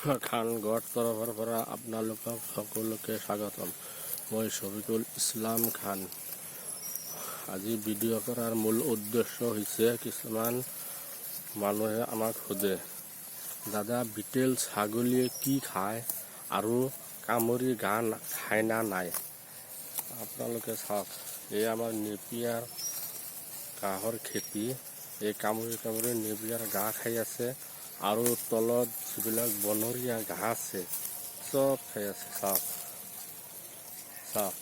খান গড় তৰফৰ পৰা আপোনালোকক সকলোকে স্বাগতম। মই শফিকুল ইছলাম খান। আজি ভিডিঅ' কৰাৰ মূল উদ্দেশ্য হৈছে কিছুমান মানুহে আমাক সোধে, দাদা বিটেল ছাগলীয়ে কি খায় আৰু কামুৰি ঘাঁহ খায় না নাই। আপোনালোকে চাওক, এই আমাৰ নেপিয়াৰ ঘাঁহৰ খেতি। এই কামুৰি নেপিয়াৰ ঘাঁহ খাই আছে আৰু তলত যিবিলাক বনৰীয়া ঘাঁহ আছে চব খাই আছে। চাওক চাওক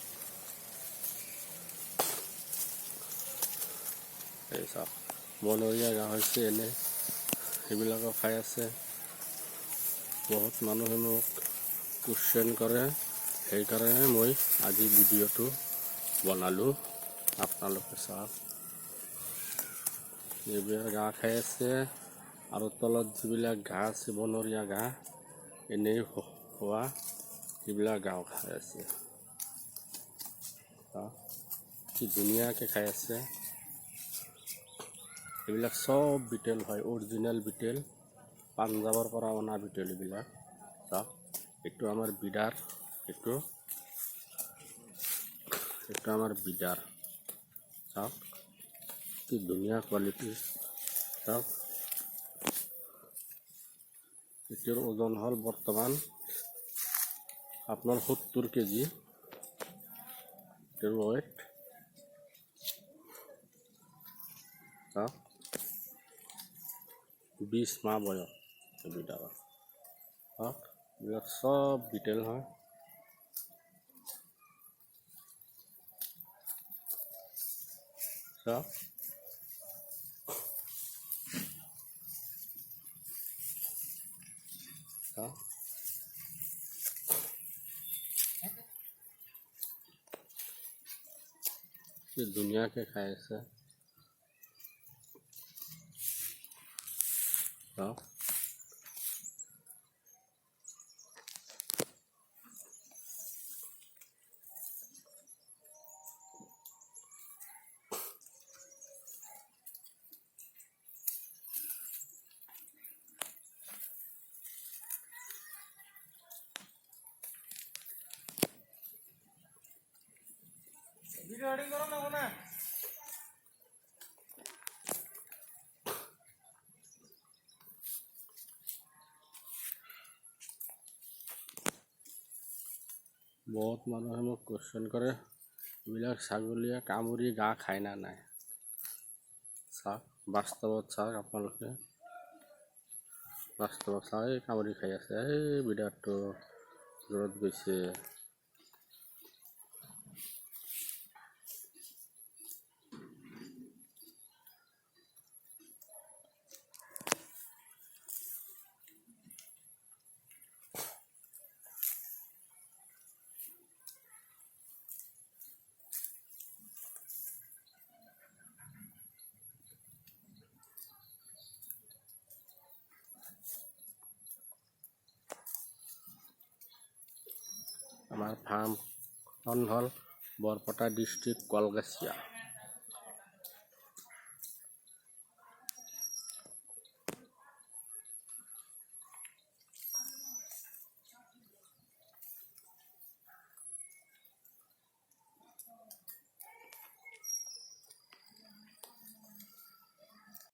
এই চাওক, বনৰীয়া ঘাঁহ হৈছে এনে, সেইবিলাকো খাই আছে। বহুত মানুহে মোক কুৱেশ্যন কৰে, সেইকাৰণে মই আজি ভিডিঅ'টো বনালোঁ। আপোনালোকে চাওক, নেপিয়াৰ ঘাঁহ খাই আছে আৰু তলত যিবিলাক ঘাঁহ আছে বনৰীয়া ঘাঁহ, এনেই হোৱা সেইবিলাক ঘাঁহ খাই আছে। কি ধুনীয়াকৈ খাই আছে। এইবিলাক চব বিটেল হয়, অৰিজিনেল বিটেল, পাঞ্জাৱৰ পৰা অনা বিটেল এইবিলাক। চাওক, এইটো আমাৰ বিডাৰ, এইটো আমাৰ বিডাৰ। চাওক কি ধুনীয়া কোৱালিটি। চাওক, এটিৰ ওজন হ'ল বৰ্তমান আপোনাৰ 70 কেজি। এটিৰ ৱেট চাওক, 20 মাহ বয়স বিডাৰৰ। চাওক, এইবিলাক চব বিটেল হয়। চাওক চাওক, কি ধুনীয়াকৈ খাই আছে। চাওক, ভিডিও রেডি করো না কোনা বহুত মানুহে মোক কুৱেশ্যন কৰে, এইবিলাক ছাগলীয়ে কামুৰি ঘাঁহ খায় না নাই। চাওক, বাস্তৱত চাওক, আপোনালোকে বাস্তৱত চাওক, এই কামুৰি খাই আছে। এই বিডাৰটো দূৰত গৈছে। আমাৰ ফাৰ্মখন হ'ল বৰপেটা ডিষ্ট্ৰিক্ট কলগাছিয়া।